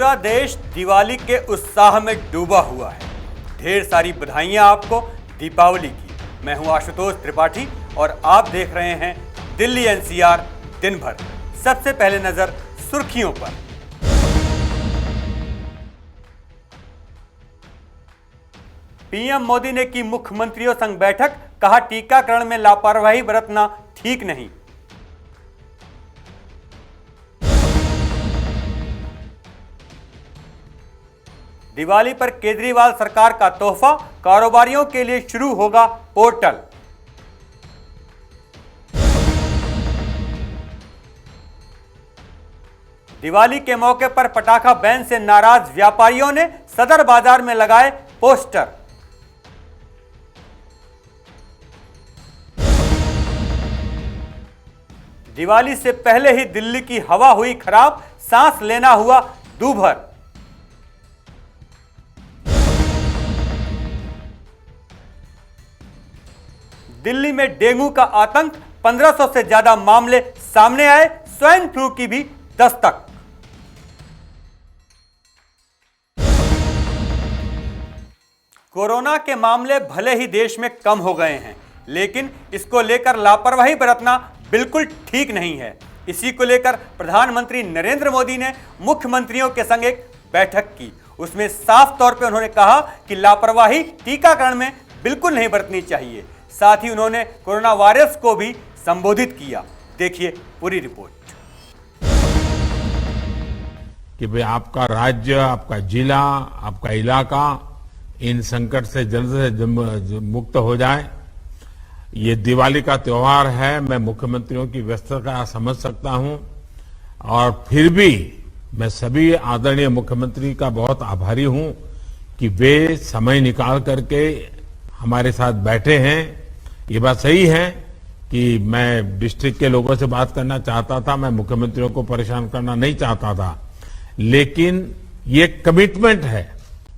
पूरा देश दिवाली के उत्साह में डूबा हुआ है। ढेर सारी बधाइयां आपको दीपावली की। मैं हूं आशुतोष त्रिपाठी और आप देख रहे हैं दिल्ली एनसीआर दिन भर। सबसे पहले नजर सुर्खियों पर। पीएम मोदी ने की मुख्यमंत्रियों संग बैठक, कहा टीकाकरण में लापरवाही बरतना ठीक नहीं। दिवाली पर केजरीवाल सरकार का तोहफा, कारोबारियों के लिए शुरू होगा पोर्टल। दिवाली के मौके पर पटाखा बैन से नाराज व्यापारियों ने सदर बाजार में लगाए पोस्टर। दिवाली से पहले ही दिल्ली की हवा हुई खराब, सांस लेना हुआ दूभर। दिल्ली में डेंगू का आतंक, 1500 से ज्यादा मामले सामने आए। स्वाइन फ्लू की भी दस्तक। कोरोना के मामले भले ही देश में कम हो गए हैं, लेकिन इसको लेकर लापरवाही बरतना बिल्कुल ठीक नहीं है। इसी को लेकर प्रधानमंत्री नरेंद्र मोदी ने मुख्यमंत्रियों के संग एक बैठक की। उसमें साफ तौर पे उन्होंने कहा कि लापरवाही टीकाकरण में बिल्कुल नहीं बरतनी चाहिए। साथ ही उन्होंने कोरोना वायरस को भी संबोधित किया। देखिए पूरी रिपोर्ट। कि भाई आपका राज्य, आपका जिला, आपका इलाका इन संकट से जल्द से मुक्त हो जाए। ये दिवाली का त्योहार है, मैं मुख्यमंत्रियों की व्यस्तता समझ सकता हूं और फिर भी मैं सभी आदरणीय मुख्यमंत्री का बहुत आभारी हूं कि वे समय निकाल करके हमारे साथ बैठे हैं। ये बात सही है कि मैं डिस्ट्रिक्ट के लोगों से बात करना चाहता था, मैं मुख्यमंत्रियों को परेशान करना नहीं चाहता था, लेकिन ये कमिटमेंट है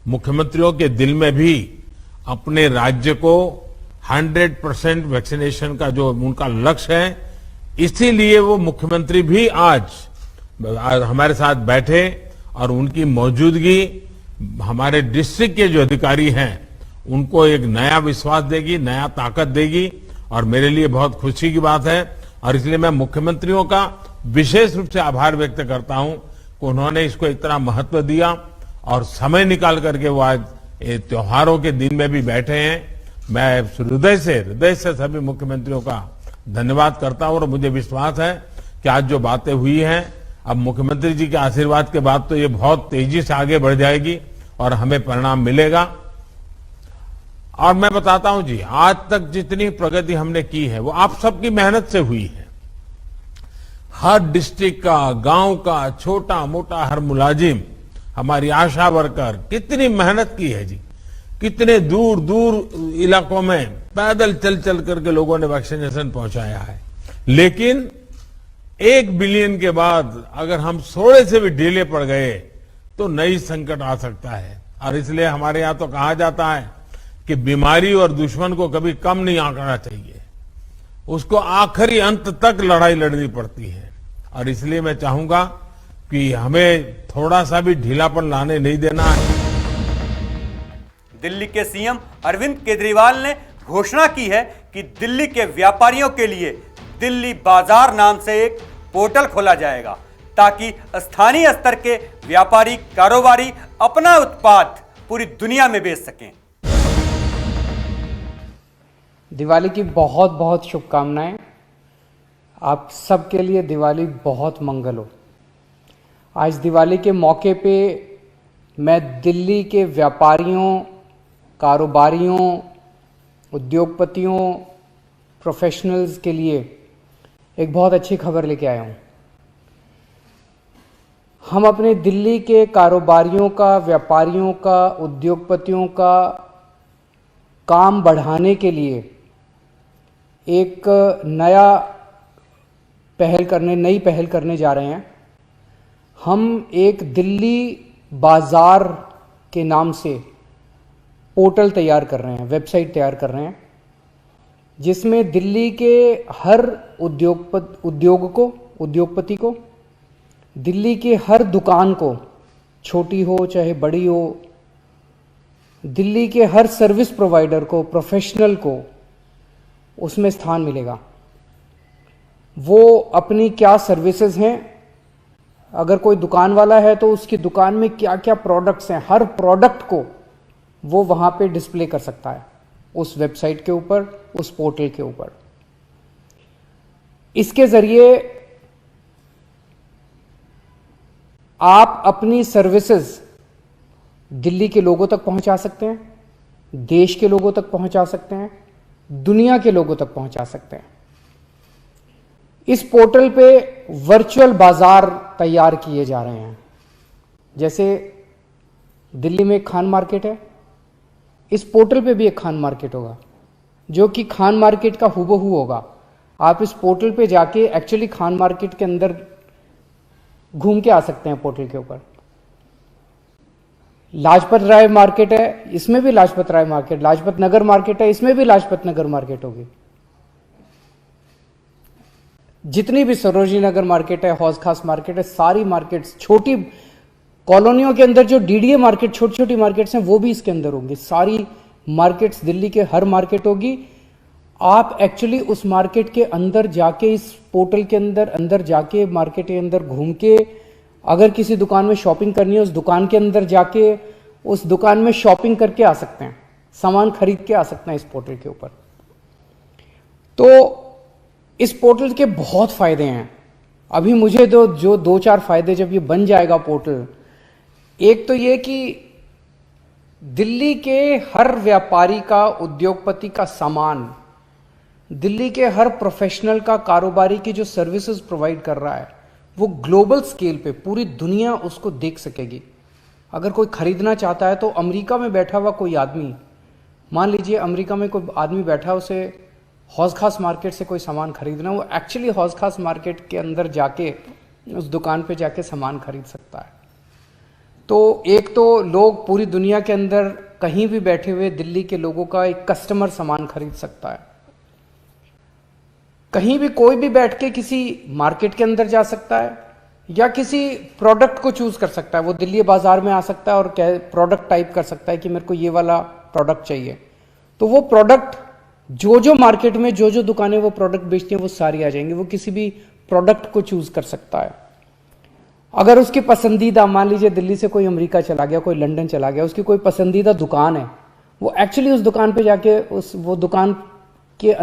मुख्यमंत्रियों के दिल में भी अपने राज्य को 100% वैक्सीनेशन का जो उनका लक्ष्य है। इसीलिए वो मुख्यमंत्री भी आज हमारे साथ बैठे और उनकी मौजूदगी हमारे डिस्ट्रिक्ट के जो अधिकारी हैं उनको एक नया विश्वास देगी, नया ताकत देगी और मेरे लिए बहुत खुशी की बात है। और इसलिए मैं मुख्यमंत्रियों का विशेष रूप से आभार व्यक्त करता हूं कि उन्होंने इसको इतना महत्व दिया और समय निकाल करके वो आज त्योहारों के दिन में भी बैठे हैं। मैं हृदय से सभी मुख्यमंत्रियों का धन्यवाद करता हूं और मुझे विश्वास है कि आज जो बातें हुई हैं, अब मुख्यमंत्री जी के आशीर्वाद के बाद तो ये बहुत तेजी से आगे बढ़ जाएगी और हमें परिणाम मिलेगा। और मैं बताता हूं जी, आज तक जितनी प्रगति हमने की है वो आप सबकी मेहनत से हुई है। हर डिस्ट्रिक्ट का, गांव का, छोटा मोटा हर मुलाजिम, हमारी आशा वर्कर कितनी मेहनत की है जी। कितने दूर दूर इलाकों में पैदल चल करके लोगों ने वैक्सीनेशन पहुंचाया है। लेकिन 1 बिलियन के बाद अगर हम थोड़े से भी ढीले पड़ गए तो नई संकट आ सकता है। और इसलिए हमारे यहां तो कहा जाता है कि बीमारी और दुश्मन को कभी कम नहीं आंकना चाहिए, उसको आखिरी अंत तक लड़ाई लड़नी पड़ती है। और इसलिए मैं चाहूंगा कि हमें थोड़ा सा भी ढीलापन लाने नहीं देना है। दिल्ली के सीएम अरविंद केजरीवाल ने घोषणा की है कि दिल्ली के व्यापारियों के लिए दिल्ली बाजार नाम से एक पोर्टल खोला जाएगा, ताकि स्थानीय स्तर के व्यापारी, कारोबारी अपना उत्पाद पूरी दुनिया में बेच सकें। दिवाली की बहुत बहुत शुभकामनाएं। आप सबके लिए दिवाली बहुत मंगल हो। आज दिवाली के मौके पे मैं दिल्ली के व्यापारियों, कारोबारियों, उद्योगपतियों, प्रोफेशनल्स के लिए एक बहुत अच्छी खबर लेके आया हूँ। हम अपने दिल्ली के कारोबारियों का, व्यापारियों का, उद्योगपतियों का काम बढ़ाने के लिए एक नई पहल करने जा रहे हैं। हम एक दिल्ली बाजार के नाम से पोर्टल तैयार कर रहे हैं, वेबसाइट तैयार कर रहे हैं, जिसमें दिल्ली के हर उद्योगपति को, दिल्ली के हर दुकान को, छोटी हो चाहे बड़ी हो, दिल्ली के हर सर्विस प्रोवाइडर को, प्रोफेशनल को उसमें स्थान मिलेगा। वो अपनी क्या सर्विसेज हैं, अगर कोई दुकान वाला है तो उसकी दुकान में क्या क्या प्रोडक्ट्स हैं, हर प्रोडक्ट को वो वहां पे डिस्प्ले कर सकता है उस वेबसाइट के ऊपर, उस पोर्टल के ऊपर। इसके जरिए आप अपनी सर्विसेज दिल्ली के लोगों तक पहुंचा सकते हैं, देश के लोगों तक पहुंचा सकते हैं, दुनिया के लोगों तक पहुंचा सकते हैं। इस पोर्टल पे वर्चुअल बाजार तैयार किए जा रहे हैं। जैसे दिल्ली में एक खान मार्केट है, इस पोर्टल पे भी एक खान मार्केट होगा जो कि खान मार्केट का हूबहू होगा। आप इस पोर्टल पे जाके एक्चुअली खान मार्केट के अंदर घूम के आ सकते हैं पोर्टल के ऊपर। लाजपत राय मार्केट है, इसमें भी लाजपत राय मार्केट, लाजपत नगर मार्केट है, इसमें भी लाजपत नगर मार्केट होगी। जितनी भी सरोजनी नगर मार्केट है, हौज खास मार्केट है, सारी मार्केट्स, छोटी कॉलोनियों के अंदर जो डीडीए मार्केट, छोटी छोटी मार्केट्स हैं, वो भी इसके अंदर होंगी। सारी मार्केट्स दिल्ली के हर मार्केट होगी। आप एक्चुअली उस मार्केट के अंदर जाके, इस पोर्टल के अंदर जाके, मार्केट के अंदर घूम के, अगर किसी दुकान में शॉपिंग करनी है, उस दुकान के अंदर जाके उस दुकान में शॉपिंग करके आ सकते हैं, सामान खरीद के आ सकते हैं इस पोर्टल के ऊपर। तो इस पोर्टल के बहुत फायदे हैं। अभी मुझे जो दो चार फायदे, जब ये बन जाएगा पोर्टल, एक तो ये कि दिल्ली के हर व्यापारी का, उद्योगपति का सामान, दिल्ली के हर प्रोफेशनल का, कारोबारी की जो सर्विसेज प्रोवाइड कर रहा है, वो ग्लोबल स्केल पे पूरी दुनिया उसको देख सकेगी। अगर कोई खरीदना चाहता है तो अमेरिका में बैठा हुआ कोई आदमी, मान लीजिए अमेरिका में कोई आदमी बैठा है, उसे हौज खास मार्केट से कोई सामान खरीदना, वो एक्चुअली हौज खास मार्केट के अंदर जाके उस दुकान पे जाके सामान खरीद सकता है। तो एक तो लोग पूरी दुनिया के अंदर कहीं भी बैठे हुए दिल्ली के लोगों का एक कस्टमर सामान खरीद सकता है। कहीं भी कोई भी बैठ के किसी मार्केट के अंदर जा सकता है या किसी प्रोडक्ट को चूज कर सकता है। वो दिल्ली बाजार में आ सकता है और प्रोडक्ट टाइप कर सकता है कि मेरे को ये वाला प्रोडक्ट चाहिए, तो वो प्रोडक्ट जो मार्केट में जो दुकानें वो प्रोडक्ट बेचती हैं वो सारी आ जाएंगी। वो किसी भी प्रोडक्ट को चूज कर सकता है। अगर उसकी पसंदीदा, मान लीजिए दिल्ली से कोई अमेरिका चला गया, कोई लंदन चला गया, उसकी कोई पसंदीदा दुकान है, वो एक्चुअली उस दुकान पे जाके वो दुकान के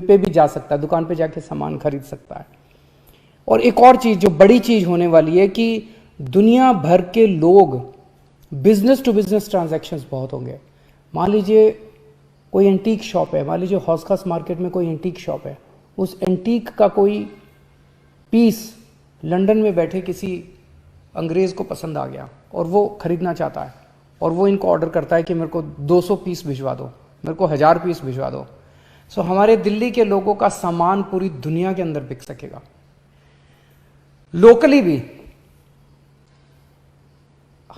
पे भी जा सकता है, दुकान पे जाके सामान खरीद सकता है। और एक और चीज जो बड़ी चीज होने वाली है कि दुनिया भर के लोग, बिजनेस टू बिजनेस ट्रांजैक्शंस बहुत होंगे। मान लीजिए कोई एंटीक शॉप है, मान लीजिए हौज खास मार्केट में कोई एंटीक शॉप है, उस एंटीक का कोई पीस लंदन में बैठे किसी अंग्रेज को पसंद आ गया और वो खरीदना चाहता है, और वो इनको ऑर्डर करता है कि मेरे को 200 पीस भिजवा दो, मेरे को 1000 पीस भिजवा दो। सो हमारे दिल्ली के लोगों का सामान पूरी दुनिया के अंदर बिक सकेगा। लोकली भी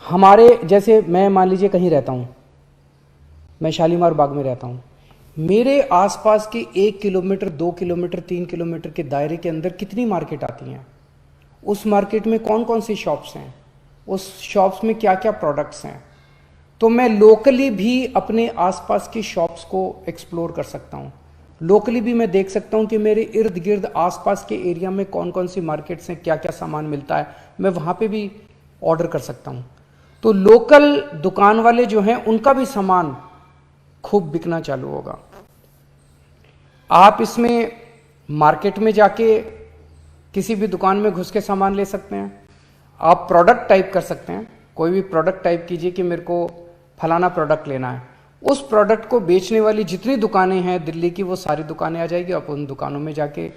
हमारे, जैसे मैं मान लीजिए कहीं रहता हूं, मैं शालीमार बाग में रहता हूं, मेरे आसपास के 1 किलोमीटर, 2 किलोमीटर, 3 किलोमीटर के दायरे के अंदर कितनी मार्केट आती हैं, उस मार्केट में कौन कौन सी शॉप्स हैं, उस शॉप्स में क्या क्या प्रोडक्ट्स हैं, तो मैं लोकली भी अपने आसपास की शॉप्स को एक्सप्लोर कर सकता हूं। लोकली भी मैं देख सकता हूं कि मेरे इर्द गिर्द आसपास के एरिया में कौन कौन सी मार्केट्स हैं, क्या क्या सामान मिलता है, मैं वहां पे भी ऑर्डर कर सकता हूं। तो लोकल दुकान वाले जो हैं उनका भी सामान खूब बिकना चालू होगा। आप इसमें मार्केट में जाके किसी भी दुकान में घुस के सामान ले सकते हैं। आप प्रोडक्ट टाइप कर सकते हैं, कोई भी प्रोडक्ट टाइप कीजिए कि मेरे को फलाना प्रोडक्ट लेना है, उस प्रोडक्ट को बेचने वाली जितनी दुकानें हैं दिल्ली की, वो सारी दुकानें आ जाएगी। आप उन दुकानों में जाके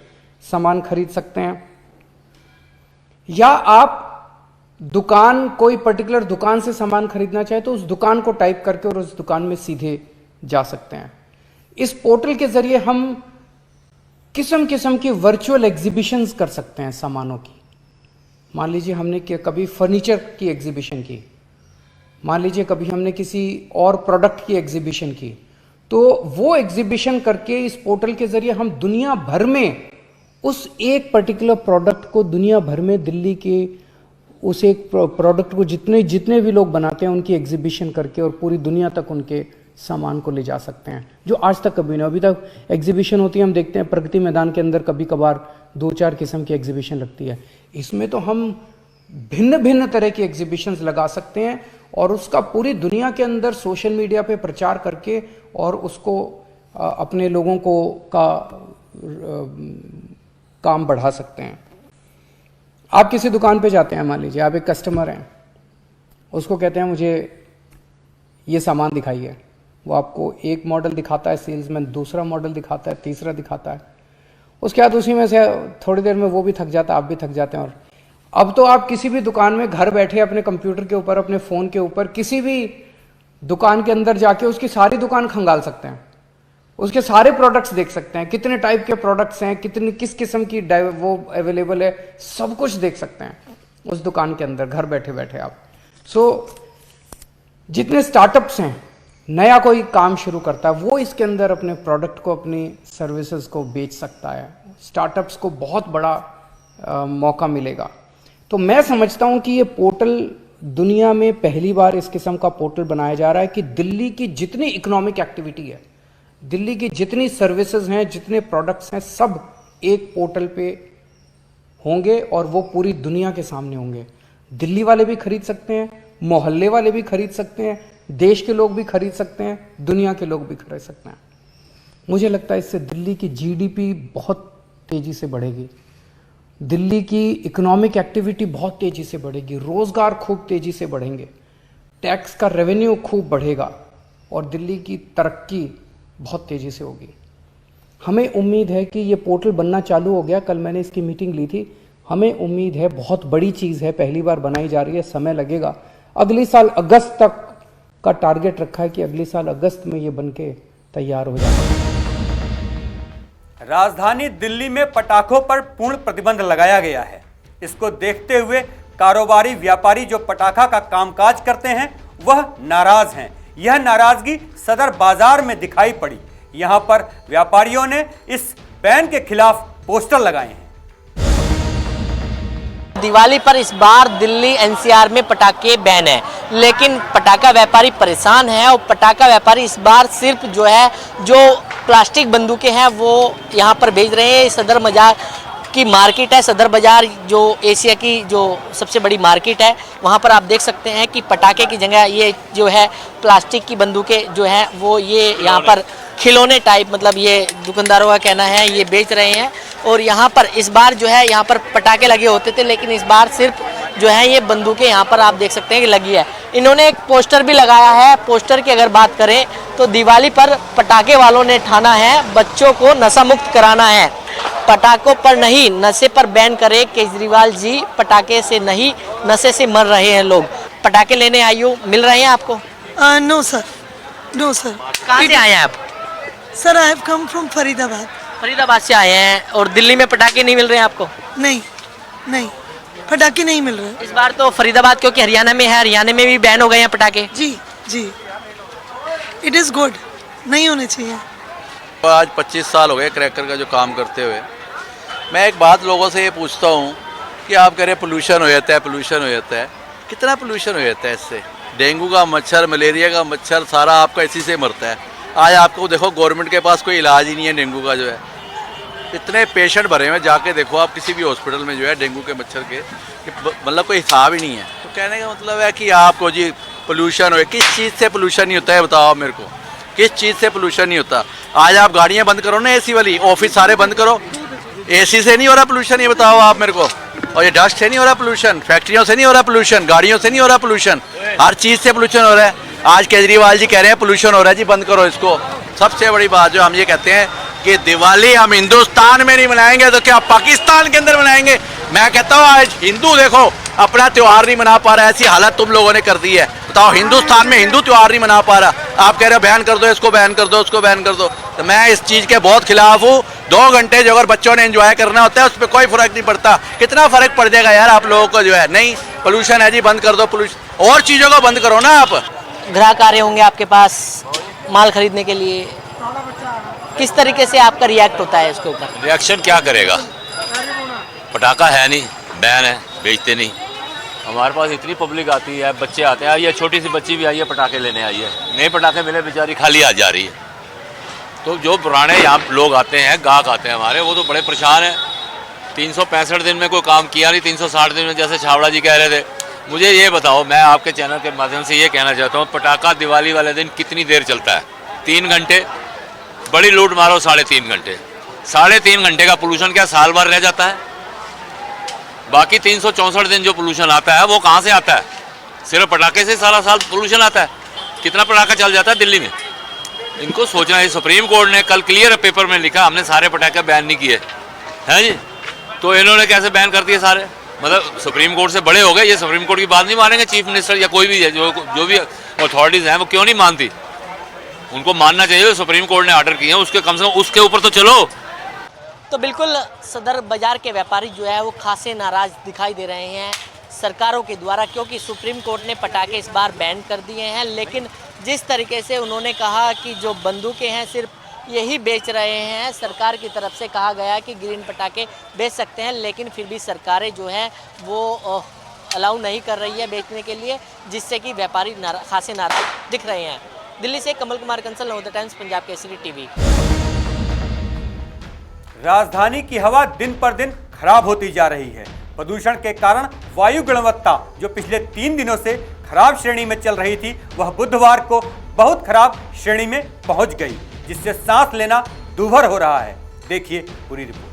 सामान खरीद सकते हैं। या आप दुकान, कोई पर्टिकुलर दुकान से सामान खरीदना चाहे तो उस दुकान को टाइप करके और उस दुकान में सीधे जा सकते हैं। इस पोर्टल के जरिए हम किस्म किस्म की वर्चुअल एग्जीबिशंस कर सकते हैं सामानों की। मान लीजिए हमने कभी फर्नीचर की एग्जीबिशन की, मान लीजिए कभी हमने किसी और प्रोडक्ट की एग्जीबिशन की, तो वो एग्जीबिशन करके इस पोर्टल के जरिए हम दुनिया भर में उस एक पर्टिकुलर प्रोडक्ट को दुनिया भर में दिल्ली के उस एक प्रोडक्ट को जितने भी लोग बनाते हैं उनकी एग्जीबिशन करके और पूरी दुनिया तक उनके सामान को ले जा सकते हैं, जो आज तक कभी नहीं। अभी तक एग्जीबिशन होती है, हम देखते हैं प्रगति मैदान के अंदर कभी कभार 2-4 किस्म की एग्जीबिशन लगती है। इसमें तो हम भिन्न भिन्न तरह की एग्जीबिशंस लगा सकते हैं और उसका पूरी दुनिया के अंदर सोशल मीडिया पे प्रचार करके और उसको अपने लोगों को काम बढ़ा सकते हैं। आप किसी दुकान पे जाते हैं, मान लीजिए आप एक कस्टमर हैं, उसको कहते हैं मुझे ये सामान दिखाइए, वो आपको एक मॉडल दिखाता है, सेल्समैन दूसरा मॉडल दिखाता है, तीसरा दिखाता है, उसके बाद उसी में से थोड़ी देर में वो भी थक जाता है, आप भी थक जाते हैं। और अब तो आप किसी भी दुकान में घर बैठे अपने कंप्यूटर के ऊपर, अपने फ़ोन के ऊपर किसी भी दुकान के अंदर जाके उसकी सारी दुकान खंगाल सकते हैं, उसके सारे प्रोडक्ट्स देख सकते हैं, कितने टाइप के प्रोडक्ट्स हैं, किस किस्म की वो अवेलेबल है, सब कुछ देख सकते हैं उस दुकान के अंदर घर बैठे बैठे आप। जितने स्टार्टअप्स हैं, नया कोई काम शुरू करता है, वो इसके अंदर अपने प्रोडक्ट को, अपनी सर्विसेज को बेच सकता है। स्टार्टअप्स को बहुत बड़ा मौका मिलेगा। तो मैं समझता हूं कि ये पोर्टल दुनिया में पहली बार इस किस्म का पोर्टल बनाया जा रहा है कि दिल्ली की जितनी इकोनॉमिक एक्टिविटी है, दिल्ली की जितनी सर्विसेज हैं, जितने प्रोडक्ट्स हैं, सब एक पोर्टल पे होंगे और वो पूरी दुनिया के सामने होंगे। दिल्ली वाले भी खरीद सकते हैं, मोहल्ले वाले भी खरीद सकते हैं, देश के लोग भी खरीद सकते हैं, दुनिया के लोग भी खरीद सकते हैं। मुझे लगता है इससे दिल्ली की जीडीपी बहुत तेजी से बढ़ेगी, दिल्ली की इकोनॉमिक एक्टिविटी बहुत तेजी से बढ़ेगी, रोजगार खूब तेजी से बढ़ेंगे, टैक्स का रेवेन्यू खूब बढ़ेगा और दिल्ली की तरक्की बहुत तेजी से होगी। हमें उम्मीद है कि ये पोर्टल बनना चालू हो गया, कल मैंने इसकी मीटिंग ली थी। हमें उम्मीद है, बहुत बड़ी चीज़ है, पहली बार बनाई जा रही है, समय लगेगा। अगले साल अगस्त तक का टारगेट रखा है कि अगले साल अगस्त में ये बनके तैयार हो जाएगा। राजधानी दिल्ली में पटाखों पर पूर्ण प्रतिबंध लगाया गया है। इसको देखते हुए कारोबारी व्यापारी जो पटाखा का कामकाज करते हैं वह नाराज हैं। यह नाराजगी सदर बाजार में दिखाई पड़ी। यहां पर व्यापारियों ने इस बैन के खिलाफ पोस्टर लगाए हैं। दिवाली पर इस बार दिल्ली एनसीआर में पटाखे बैन है, लेकिन पटाखा व्यापारी परेशान है और पटाखा व्यापारी इस बार सिर्फ जो प्लास्टिक बंदूकें हैं वो यहाँ पर भेज रहे हैं। सदर बाजार की मार्केट है, सदर बाजार जो एशिया की जो सबसे बड़ी मार्केट है, वहाँ पर आप देख सकते हैं कि पटाखे की जगह ये जो है प्लास्टिक की बंदूकें जो हैं वो ये यहाँ पर खिलौने टाइप, मतलब ये दुकानदारों का कहना है, ये बेच रहे हैं। और यहाँ पर इस बार जो है यहाँ पर पटाखे लगे होते थे, लेकिन इस बार सिर्फ जो है ये बंदूकें यहाँ पर आप देख सकते हैं कि लगी है। इन्होंने एक पोस्टर भी लगाया है। पोस्टर की अगर बात करें तो दिवाली पर पटाखे वालों ने ठाना है बच्चों को नशा मुक्त कराना है, पटाखों पर नहीं नशे पर बैन करे केजरीवाल जी, पटाखे से नहीं नशे से मर रहे हैं लोग। पटाखे लेने आई हो, मिल रहे हैं आपको? No sir, no sir. कहाँ से आए हैं आप? Sir I have come from Faridabad. Faridabad से आए हैं और दिल्ली में पटाखे नहीं मिल रहे हैं आपको? नहीं नहीं, पटाखे नहीं मिल रहे। इस बार तो फरीदाबाद क्योंकि हरियाणा में है, हरियाणा में भी बैन हो गए हैं पटाखे। जी जी, इट इज़ गुड, नहीं होने चाहिए। आज 25 साल हो गए क्रैकर का जो काम करते हुए। मैं एक बात लोगों से ये पूछता हूँ कि आप कह रहे पोल्यूशन हो जाता है, पोल्यूशन हो जाता है, कितना पोल्यूशन हो जाता है इससे? डेंगू का मच्छर, मलेरिया का मच्छर, सारा आपका इसी से मरता है। आज आपको देखो गवर्नमेंट के पास कोई इलाज ही नहीं है डेंगू का जो है। इतने पेशेंट भरे हुए, जाके देखो आप किसी भी हॉस्पिटल में जो है डेंगू के मच्छर के, मतलब कोई हिसाब ही नहीं है। तो कहने का मतलब है कि आपको जी पोल्यूशन हो, किस चीज़ से पोल्यूशन नहीं होता है बताओ आप मेरे को, किस चीज़ से पोल्यूशन नहीं होता? आज आप गाड़ियाँ बंद करो ना, एसी वाली, ऑफिस सारे बंद करो, एसी से नहीं हो रहा पोल्यूशन, ये बताओ आप मेरे को। और ये डस्ट से नहीं हो रहा पोल्यूशन, फैक्ट्रियों से नहीं हो रहा पोल्यूशन, गाड़ियों से नहीं हो रहा पोल्यूशन, हर चीज़ से पोल्यूशन हो रहा है। आज केजरीवाल जी कह रहे हैं पोल्यूशन हो रहा है जी, बंद करो इसको। सबसे बड़ी बात जो हम ये कहते हैं कि दिवाली हम हिंदुस्तान में नहीं मनाएंगे तो क्या पाकिस्तान के अंदर मनाएंगे? मैं कहता हूँ आज हिंदू देखो अपना त्यौहार नहीं मना पा रहा है, ऐसी हालत तुम लोगों ने कर दी है। बताओ हिंदुस्तान में हिंदू त्यौहार नहीं मना पा रहा, आप कह रहे हो बैन कर दो, इसको बैन कर दो, उसको बैन कर दो। तो मैं इस चीज़ के बहुत खिलाफ हूँ। 2 घंटे जो अगर बच्चों ने एंजॉय करना होता है उस पर कोई फर्क नहीं पड़ता। कितना फर्क पड़ जाएगा यार आप लोगों को जो है? नहीं, पोल्यूशन है जी, बंद कर दो पोल्यूशन, और चीज़ों को बंद करो ना आप। ग्राहक आ रहे होंगे आपके पास माल खरीदने के लिए, किस तरीके से आपका रिएक्ट होता है इसके ऊपर? रिएक्शन क्या करेगा, पटाखा है नहीं, बैन है, बेचते नहीं, हमारे पास इतनी पब्लिक आती है, बच्चे आते हैं, ये छोटी सी बच्ची भी आई है पटाखे लेने आई है, नए पटाखे मिले बेचारी खाली आ जा रही है। तो जो पुराने यहाँ लोग आते हैं, गाहक आते हैं हमारे, वो तो बड़े परेशान हैं। 365 दिन में कोई काम किया नहीं, 360 दिन में जैसे छावड़ा जी कह रहे थे। मुझे ये बताओ, मैं आपके चैनल के माध्यम से ये कहना चाहता हूँ, पटाखा दिवाली वाले दिन कितनी देर चलता है? 3 घंटे। बड़ी लूट मारो 3.5 घंटे। 3.5 घंटे का पोल्यूशन क्या साल भर रह जाता है? बाकी 364 दिन जो पोल्यूशन आता है वो कहाँ से आता है? सिर्फ पटाखे से सारा साल पोल्यूशन आता है। कितना पटाखा चल जाता है दिल्ली में? इनको सोचना है। सुप्रीम कोर्ट ने कल क्लियर पेपर में लिखा, हमने सारे पटाखे बैन नहीं किए हैं जी, तो इन्होंने कैसे बैन कर दिए सारे? मतलब सुप्रीम कोर्ट से बड़े हो गए, ये सुप्रीम कोर्ट की बात नहीं मानेंगे? चीफ मिनिस्टर या कोई भी है, जो भी अथॉरिटीज़ हैं वो क्यों नहीं मानती? उनको मानना चाहिए। सुप्रीम कोर्ट ने ऑर्डर किए हैं, उसके कम से कम उसके ऊपर तो चलो। तो बिल्कुल सदर बाजार के व्यापारी जो है वो खासे नाराज दिखाई दे रहे हैं सरकारों के द्वारा, क्योंकि सुप्रीम कोर्ट ने पटाखे इस बार बैन कर दिए हैं। लेकिन जिस तरीके से उन्होंने कहा कि जो बंदूकें हैं सिर्फ यही बेच रहे हैं, सरकार की तरफ से कहा गया कि ग्रीन पटाखे बेच सकते हैं, लेकिन फिर भी सरकारें जो हैं वो अलाउ नहीं कर रही है बेचने के लिए, जिससे कि व्यापारी खासे नाराज दिख रहे हैं। दिल्ली से कमल कुमार कंसल, नवोदय टाइम्स, पंजाब केसरी टीवी। राजधानी की हवा दिन पर दिन खराब होती जा रही है। प्रदूषण के कारण वायु गुणवत्ता जो पिछले 3 दिनों से खराब श्रेणी में चल रही थी, वह बुधवार को बहुत खराब श्रेणी में पहुंच गई, जिससे सांस लेना दूभर हो रहा है। देखिए पूरी रिपोर्ट।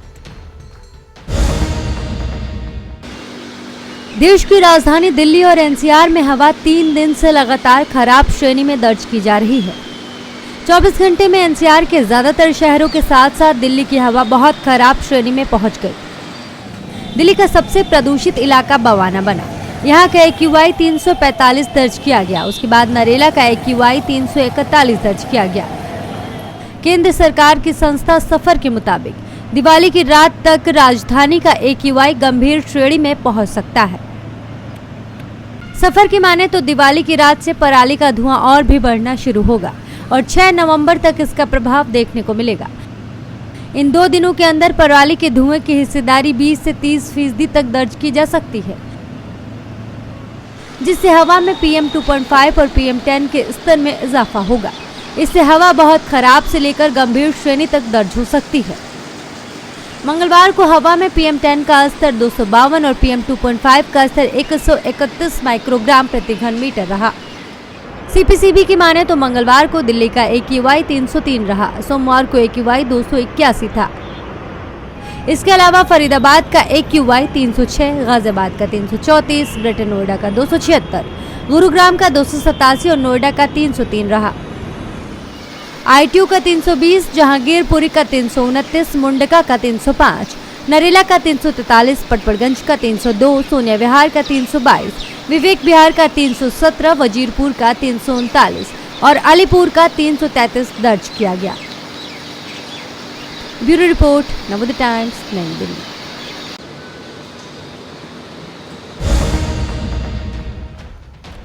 देश की राजधानी दिल्ली और एनसीआर में हवा 3 दिन से लगातार खराब श्रेणी में दर्ज की जा रही है। 24 घंटे में एनसीआर के ज्यादातर शहरों के साथ साथ दिल्ली की हवा बहुत खराब श्रेणी में पहुंच गई। दिल्ली का सबसे प्रदूषित इलाका बवाना बना। यहाँ का AQI 345 दर्ज किया गया। उसके बाद नरेला का AQI 341 दर्ज किया गया। केंद्र सरकार की संस्था सफर के मुताबिक दिवाली की रात तक राजधानी का AQI गंभीर श्रेणी में पहुंच सकता है। सफर की माने तो दिवाली की रात से पराली का धुआं और भी बढ़ना शुरू होगा और 6 नवंबर तक इसका प्रभाव देखने को मिलेगा। इन 2 दिनों के अंदर पराली के धुएं की हिस्सेदारी 20 से 30% तक दर्ज की जा सकती है, जिससे हवा में PM 2.5 और PM 10 के स्तर में इजाफा होगा। इससे हवा बहुत खराब से लेकर गंभीर श्रेणी तक दर्ज हो सकती है। मंगलवार को हवा में PM 10 का स्तर 252 और PM 2.5 का स्तर 131 माइक्रोग्राम प्रति घन मीटर रहा। CPCB की माने तो मंगलवार को दिल्ली का AQI 303 रहा, सोमवार को AQI 281 था। इसके अलावा फरीदाबाद का AQI 306, गाजियाबाद का 334, ग्रेटर नोएडा का 276, गुरुग्राम का 287 और नोएडा का 303 रहा। ITU का 320, जहांगीरपुरी का 329, मुंडका का 305, नरेला का 343, पटपड़गंज का 302, सोनिया विहार का 322, विवेक विहार का 317, वजीरपुर का 339 और अलीपुर का 333 दर्ज किया गया। ब्यूरो रिपोर्ट, नवोदय टाइम्स, नई दिल्ली।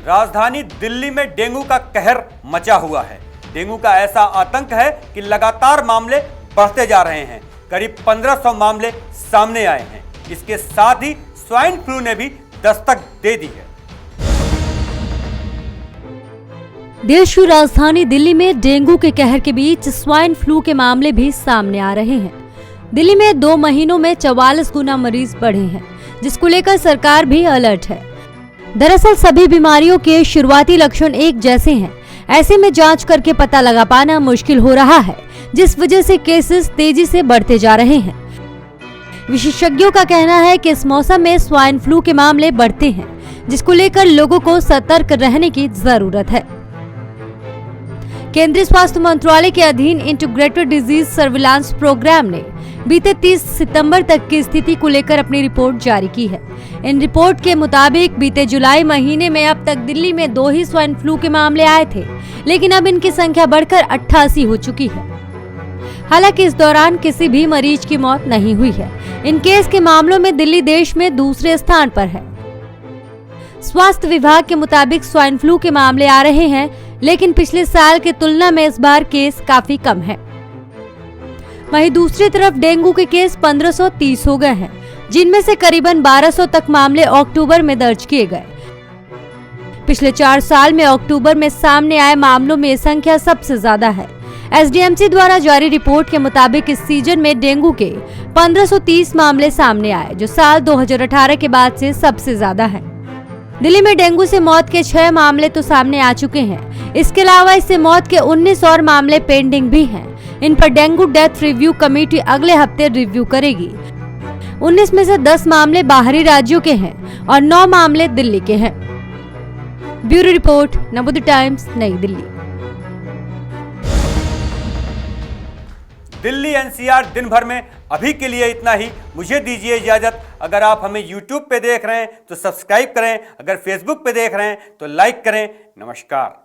राजधानी दिल्ली में डेंगू का कहर मचा हुआ है। डेंगू का ऐसा आतंक है कि लगातार मामले बढ़ते जा रहे हैं। करीब 1500 मामले सामने आए हैं। इसके साथ ही स्वाइन फ्लू ने भी दस्तक दे दी है। देश की राजधानी दिल्ली में डेंगू के कहर के बीच स्वाइन फ्लू के मामले भी सामने आ रहे हैं। दिल्ली में 2 महीनों में 44 गुना मरीज बढ़े हैं, जिसको लेकर सरकार भी अलर्ट है। दरअसल सभी बीमारियों के शुरुआती लक्षण एक जैसे हैं। ऐसे में जांच करके पता लगा पाना मुश्किल हो रहा है, जिस वजह से केसेस तेजी से बढ़ते जा रहे हैं। विशेषज्ञों का कहना है कि इस मौसम में स्वाइन फ्लू के मामले बढ़ते हैं, जिसको लेकर लोगों को सतर्क रहने की जरूरत है। केंद्रीय स्वास्थ्य मंत्रालय के अधीन इंटीग्रेटेड डिजीज सर्विलांस प्रोग्राम ने बीते 30 सितंबर तक की स्थिति को लेकर अपनी रिपोर्ट जारी की है। इन रिपोर्ट के मुताबिक बीते जुलाई महीने में अब तक दिल्ली में 2 ही स्वाइन फ्लू के मामले आए थे, लेकिन अब इनकी संख्या बढ़कर 88 हो चुकी है। हालांकि इस दौरान किसी भी मरीज की मौत नहीं हुई है। इन केस के मामलों में दिल्ली देश में दूसरे स्थान पर है। स्वास्थ्य विभाग के मुताबिक स्वाइन फ्लू के मामले आ रहे हैं, लेकिन पिछले साल की तुलना में इस बार केस काफी कम है। वहीं दूसरी तरफ डेंगू के केस 1530 हो गए हैं। जिनमें से करीबन 1200 तक मामले अक्टूबर में दर्ज किए गए। पिछले 4 साल में अक्टूबर में सामने आए मामलों में ये संख्या सबसे ज्यादा है। एसडीएमसी द्वारा जारी रिपोर्ट के मुताबिक इस सीजन में डेंगू के 1530 मामले सामने आए, जो साल 2018 के बाद से सबसे ज्यादा है। दिल्ली में डेंगू से मौत के 6 मामले तो सामने आ चुके हैं। इसके अलावा इससे मौत के 19 और मामले पेंडिंग भी हैं। इन पर डेंगू डेथ रिव्यू कमेटी अगले हफ्ते रिव्यू करेगी। 19 में से 10 मामले बाहरी राज्यों के हैं और 9 मामले दिल्ली के हैं। ब्यूरो रिपोर्ट, नवोदय टाइम्स, नई दिल्ली। दिल्ली एनसीआर दिन भर में अभी के लिए इतना ही। मुझे दीजिए इजाजत। अगर आप हमें यूट्यूब पे देख रहे हैं तो सब्सक्राइब करें, अगर फेसबुक पे देख रहे हैं तो लाइक करें। नमस्कार।